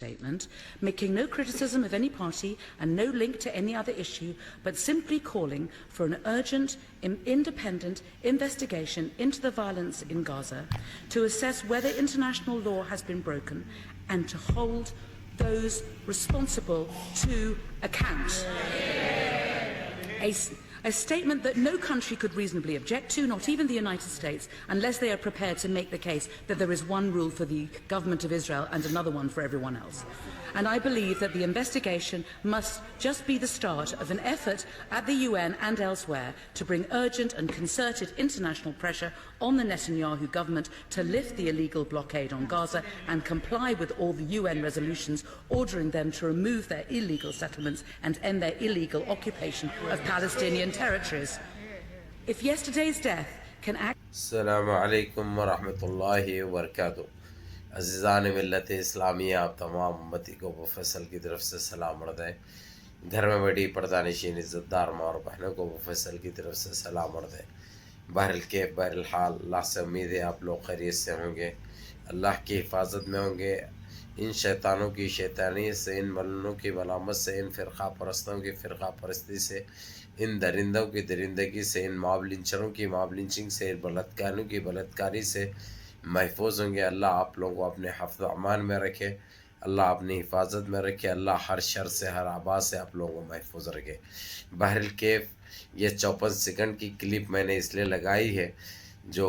statement, making no criticism of any party and no link to any other issue, but simply calling for an urgent, independent investigation into the violence in Gaza to assess whether international law has been broken and to hold those responsible to account. A statement that no country could reasonably object to, not even the United States, unless they are prepared to make the case that there is one rule for the government of Israel and another one for everyone else. And I believe that the investigation must just be the start of an effort at the UN and elsewhere to bring urgent and concerted international pressure on the Netanyahu government to lift the illegal blockade on Gaza and comply with all the UN resolutions ordering them to remove their illegal settlements and end their illegal occupation of Palestinian territories. If yesterday's death can act... Assalamu alaikum wa rahmatullahi wa barakatuh. عزیزان ملت اسلامیہ آپ تمام امتی کو مفصل کی طرف سے سلام عرض ہے. گھر میں بیٹھی پردہ نشین عزت دار ماں اور بہنوں کو مفصل کی طرف سے سلام عرض ہے. بہرکیف بہرحال اللہ سے امید ہے آپ لوگ خیریت سے ہوں گے, اللہ کی حفاظت میں ہوں گے, ان شیطانوں کی شیطانیت سے, ان ملنوں کی ملامت سے, ان فرقہ پرستوں کی فرقہ پرستی سے, ان درندوں کی درندگی سے, ان ماب لنچروں کی ماب لنچنگ سے, ان بلاتکاروں کی بلاتکاری سے محفوظ ہوں گے. اللہ آپ لوگوں کو اپنے حفظ و امان میں رکھے, اللہ اپنی حفاظت میں رکھے, اللہ ہر شر سے ہر آبا سے آپ لوگوں کو محفوظ رکھے. بہرکیف یہ 54 سیکنڈ کی کلپ میں نے اس لیے لگائی ہے جو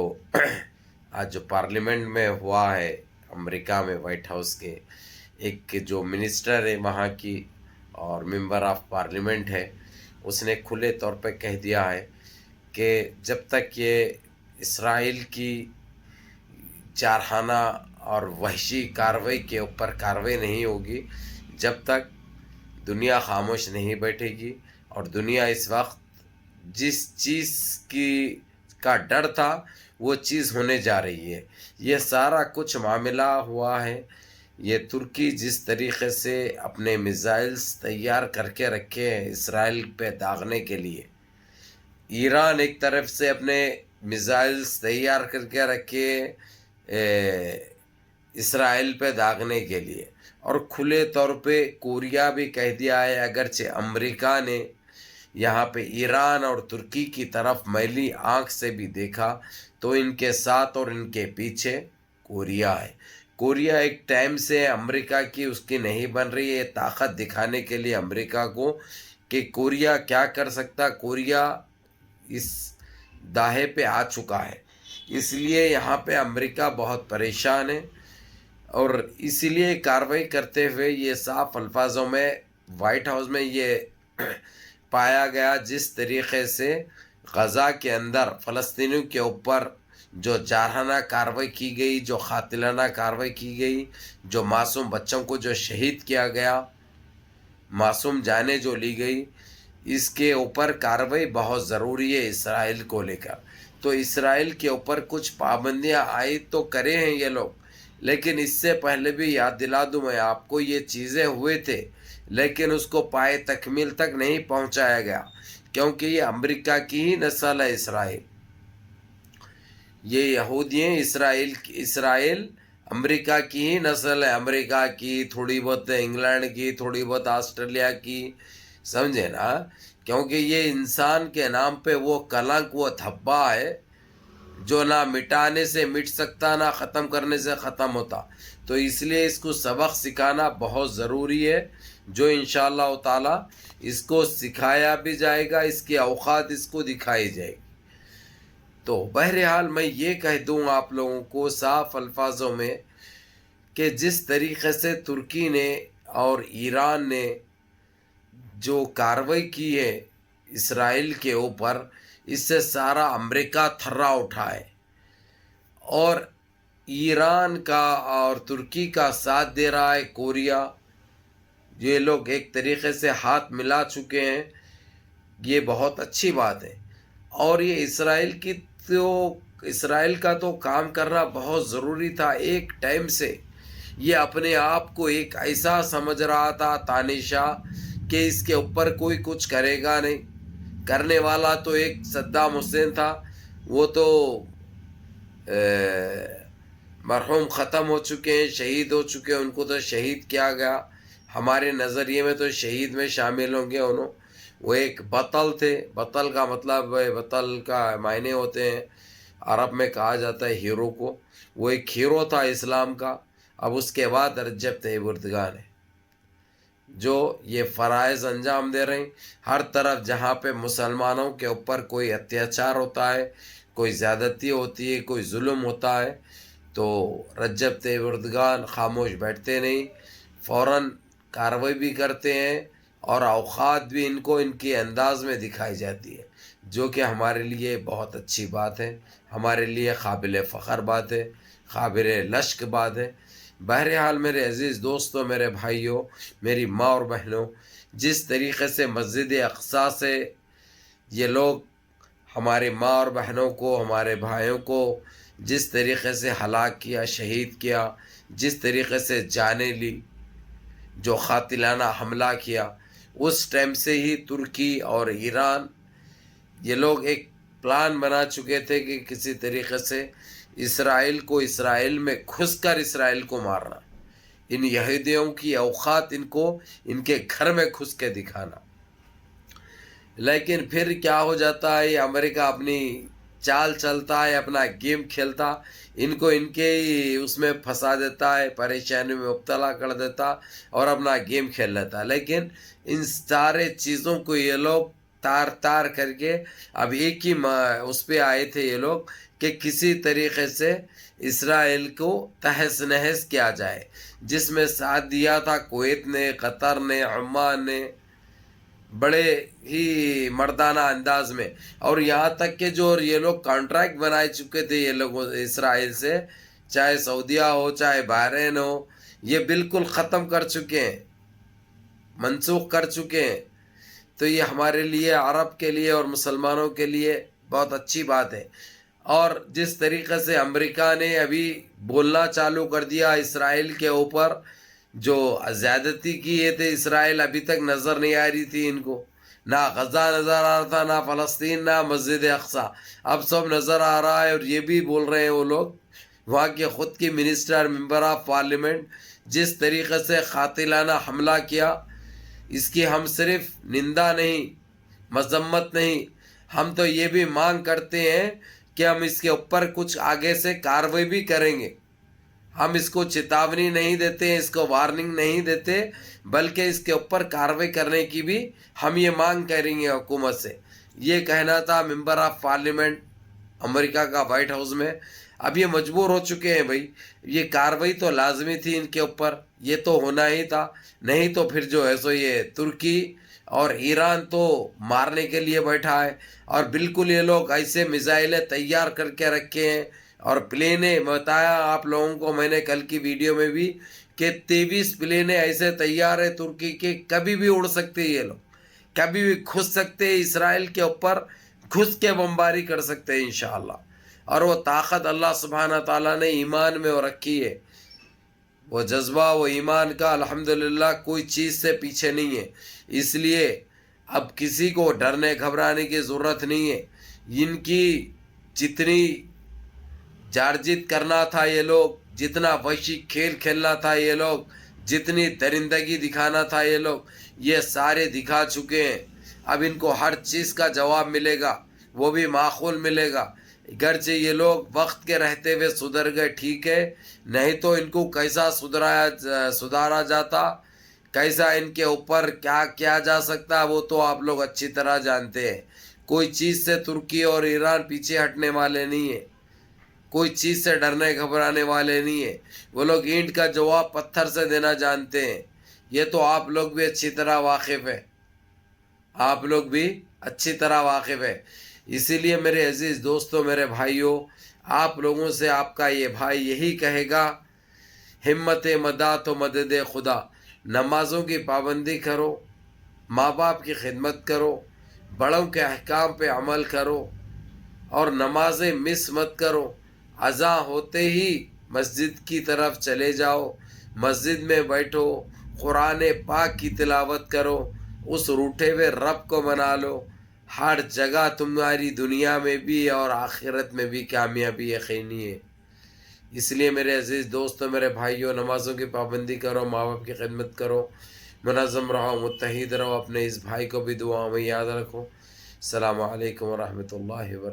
آج جو پارلیمنٹ میں ہوا ہے امریکہ میں, وائٹ ہاؤس کے ایک جو منسٹر ہے وہاں کی اور ممبر آف پارلیمنٹ ہے, اس نے کھلے طور پہ کہہ دیا ہے کہ جب تک یہ اسرائیل کی جارحانہ اور وحشی کارروائی کے اوپر کارروائی نہیں ہوگی, جب تک دنیا خاموش نہیں بیٹھے گی. اور دنیا اس وقت جس چیز کا ڈر تھا وہ چیز ہونے جا رہی ہے. یہ سارا کچھ معاملہ ہوا ہے, یہ ترکی جس طریقے سے اپنے میزائلز تیار کر کے رکھے ہیں اسرائیل پہ داغنے کے لیے, ایران ایک طرف سے اپنے میزائلز تیار کر کے رکھے اسرائیل پہ داغنے کے لیے, اور کھلے طور پہ کوریا بھی کہہ دیا ہے, اگرچہ امریکہ نے یہاں پہ ایران اور ترکی کی طرف میلی آنکھ سے بھی دیکھا تو ان کے ساتھ اور ان کے پیچھے کوریا ہے. کوریا ایک ٹائم سے امریکہ کی اس کی نہیں بن رہی ہے, طاقت دکھانے کے لیے امریکہ کو کہ کوریا کیا کر سکتا. کوریا اس داہے پہ آ چکا ہے, اس لیے یہاں پہ امریکہ بہت پریشان ہے. اور اسی لیے کارروائی کرتے ہوئے یہ صاف الفاظوں میں وائٹ ہاؤس میں یہ پایا گیا, جس طریقے سے غزہ کے اندر فلسطینیوں کے اوپر جو جارحانہ کارروائی کی گئی, جو قاتلانہ کارروائی کی گئی, جو معصوم بچوں کو جو شہید کیا گیا, معصوم جانیں جو لی گئی, اس کے اوپر کارروائی بہت ضروری ہے اسرائیل کو لے کر. تو اسرائیل کے اوپر کچھ پابندیاں عائد تو کرے ہیں یہ لوگ, لیکن اس سے پہلے بھی یاد دلا دوں میں آپ کو, یہ چیزیں ہوئے تھے لیکن اس کو پائے تکمیل تک نہیں پہنچایا گیا, کیونکہ یہ امریکہ کی ہی نسل ہے اسرائیل. یہ یہودی ہیں, اسرائیل امریکہ کی ہی نسل ہے, امریکہ کی, تھوڑی بہت انگلینڈ کی, تھوڑی بہت آسٹریلیا کی, سمجھے نا. کیونکہ یہ انسان کے نام پہ وہ کلنک, وہ دھبا ہے جو نہ مٹانے سے مٹ سکتا نہ ختم کرنے سے ختم ہوتا. تو اس لیے اس کو سبق سکھانا بہت ضروری ہے, جو انشاءاللہ تعالی اس کو سکھایا بھی جائے گا, اس کی اوقات اس کو دکھائی جائے گی. تو بہرحال میں یہ کہہ دوں آپ لوگوں کو صاف الفاظوں میں کہ جس طریقے سے ترکی نے اور ایران نے جو کارروائی کی ہے اسرائیل کے اوپر, اس سے سارا امریکہ تھرا اٹھا ہے, اور ایران کا اور ترکی کا ساتھ دے رہا ہے کوریا. یہ لوگ ایک طریقے سے ہاتھ ملا چکے ہیں, یہ بہت اچھی بات ہے. اور یہ اسرائیل کا تو کام کرنا بہت ضروری تھا. ایک ٹائم سے یہ اپنے آپ کو ایک ایسا سمجھ رہا تھا تانیشاہ کہ اس کے اوپر کوئی کچھ کرے گا نہیں. کرنے والا تو ایک صدام حسین تھا, وہ تو مرحوم ختم ہو چکے ہیں، شہید ہو چکے ہیں، ان کو تو شہید کیا گیا، ہمارے نظریے میں تو شہید میں شامل ہوں گے انہوں. وہ ایک بطل تھے. بطل کا مطلب بطل کا معنی ہوتے ہیں، عرب میں کہا جاتا ہے ہیرو کو. وہ ایک ہیرو تھا اسلام کا. اب اس کے بعد رجب طیب اردگان ہے جو یہ فرائض انجام دے رہے ہیں. ہر طرف جہاں پہ مسلمانوں کے اوپر کوئی اتیاچار ہوتا ہے، کوئی زیادتی ہوتی ہے، کوئی ظلم ہوتا ہے، تو رجب طیب اردگان خاموش بیٹھتے نہیں، فوراً کارروائی بھی کرتے ہیں، اور اوقات بھی ان کو ان کے انداز میں دکھائی جاتی ہے، جو کہ ہمارے لیے بہت اچھی بات ہے، ہمارے لیے قابل فخر بات ہے، قابل لشک بات ہے. بہرحال میرے عزیز دوستوں، میرے بھائیوں، میری ماں اور بہنوں، جس طریقے سے مسجد اقصیٰ سے یہ لوگ ہمارے ماں اور بہنوں کو، ہمارے بھائیوں کو جس طریقے سے ہلاک کیا، شہید کیا، جس طریقے سے جانیں لی، جو قاتلانہ حملہ کیا، اس ٹائم سے ہی ترکی اور ایران یہ لوگ ایک پلان بنا چکے تھے کہ کسی طریقے سے اسرائیل کو، اسرائیل میں گھس کر اسرائیل کو مارنا، ان یہودیوں کی اوقات ان کو ان کے گھر میں گھس کے دکھانا. لیکن پھر کیا ہو جاتا ہے، امریکہ اپنی چال چلتا ہے، اپنا گیم کھیلتا، ان کو ان کے اس میں پھنسا دیتا ہے، پریشانی میں مبتلا کر دیتا اور اپنا گیم کھیل لیتا. لیکن ان سارے چیزوں کو یہ لوگ تار تار کر کے اب ایک ہی اس پہ آئے تھے یہ لوگ کہ کسی طریقے سے اسرائیل کو تہس نہس کیا جائے، جس میں ساتھ دیا تھا کویت نے، قطر نے، عمان نے، بڑے ہی مردانہ انداز میں. اور یہاں تک کہ جو یہ لوگ کانٹریکٹ بنائے چکے تھے یہ لوگ اسرائیل سے، چاہے سعودیہ ہو، چاہے بحرین ہو، یہ بالکل ختم کر چکے ہیں، منسوخ کر چکے ہیں. تو یہ ہمارے لیے، عرب کے لیے اور مسلمانوں کے لیے بہت اچھی بات ہے. اور جس طریقے سے امریکہ نے ابھی بولنا چالو کر دیا اسرائیل کے اوپر، جو زیادتی کی یہ تھے، اسرائیل ابھی تک نظر نہیں آ رہی تھی ان کو، نہ غزہ نظر آ رہا تھا، نہ فلسطین، نہ مسجد اقصیٰ، اب سب نظر آ رہا ہے. اور یہ بھی بول رہے ہیں وہ لوگ، وہاں کے خود کی منسٹر، ممبر آف پارلیمنٹ، جس طریقے سے قاتلانہ حملہ کیا، اس کی ہم صرف نندا نہیں، مذمت نہیں، ہم تو یہ بھی مانگ کرتے ہیں کہ ہم اس کے اوپر کچھ آگے سے کارروائی بھی کریں گے. ہم اس کو چیتاونی نہیں دیتے، اس کو وارننگ نہیں دیتے، بلکہ اس کے اوپر کارروائی کرنے کی بھی ہم یہ مانگ کریں گے حکومت سے. یہ کہنا تھا ممبر آف پارلیمنٹ امریکہ کا وائٹ ہاؤس میں. اب یہ مجبور ہو چکے ہیں بھائی، یہ کارروائی تو لازمی تھی ان کے اوپر، یہ تو ہونا ہی تھا، نہیں تو پھر جو ہے سو یہ ترکی اور ایران تو مارنے کے لیے بیٹھا ہے. اور بالکل یہ لوگ ایسے میزائلیں تیار کر کے رکھے ہیں، اور پلینے بتایا آپ لوگوں کو میں نے کل کی ویڈیو میں بھی کہ 23 پلینے ایسے تیار ہے ترکی کے، کبھی بھی اڑ سکتے یہ لوگ، کبھی بھی گھس سکتے، اسرائیل کے اوپر گھس کے بمباری کر سکتے انشاءاللہ. اور وہ طاقت اللہ سبحانہ تعالیٰ نے ایمان میں رکھی ہے، وہ جذبہ، وہ ایمان کا الحمدللہ کوئی چیز سے پیچھے نہیں ہے. اس لیے اب کسی کو ڈرنے گھبرانے کی ضرورت نہیں ہے. ان کی جتنی جارجیت کرنا تھا یہ لوگ، جتنا وحشی کھیل کھیلنا تھا یہ لوگ، جتنی درندگی دکھانا تھا یہ لوگ، یہ سارے دکھا چکے ہیں. اب ان کو ہر چیز کا جواب ملے گا، وہ بھی معقول ملے گا. گرچہ یہ لوگ وقت کے رہتے ہوئے سدھر گئے ٹھیک ہے، نہیں تو ان کو کیسا سدھارا جاتا، کیسا ان کے اوپر کیا کیا جا سکتا، وہ تو آپ لوگ اچھی طرح جانتے ہیں. کوئی چیز سے ترکی اور ایران پیچھے ہٹنے والے نہیں ہیں، کوئی چیز سے ڈرنے گھبرانے والے نہیں ہیں. وہ لوگ اینٹ کا جواب پتھر سے دینا جانتے ہیں. یہ تو آپ لوگ بھی اچھی طرح واقف ہیں، آپ لوگ بھی اچھی طرح واقف ہیں. اسی لیے میرے عزیز دوستوں، میرے بھائیوں، آپ لوگوں سے آپ کا یہ بھائی یہی کہے گا، ہمت مدد و مدد خدا. نمازوں کی پابندی کرو، ماں باپ کی خدمت کرو، بڑوں کے احکام پہ عمل کرو، اور نمازیں مس مت کرو. اذان ہوتے ہی مسجد کی طرف چلے جاؤ، مسجد میں بیٹھو، قرآن پاک کی تلاوت کرو، اس روٹھے ہوئے رب کو منا لو. ہر جگہ تمہاری دنیا میں بھی اور آخرت میں بھی کامیابی یقینی ہے. اس لیے میرے عزیز دوستوں، میرے بھائیوں، نمازوں کی پابندی کرو، ماں باپ کی خدمت کرو، منظم رہو، متحد رہو، اپنے اس بھائی کو بھی دعاؤں میں یاد رکھو۔ السلام علیکم ورحمۃ اللہ وبرکاتہ۔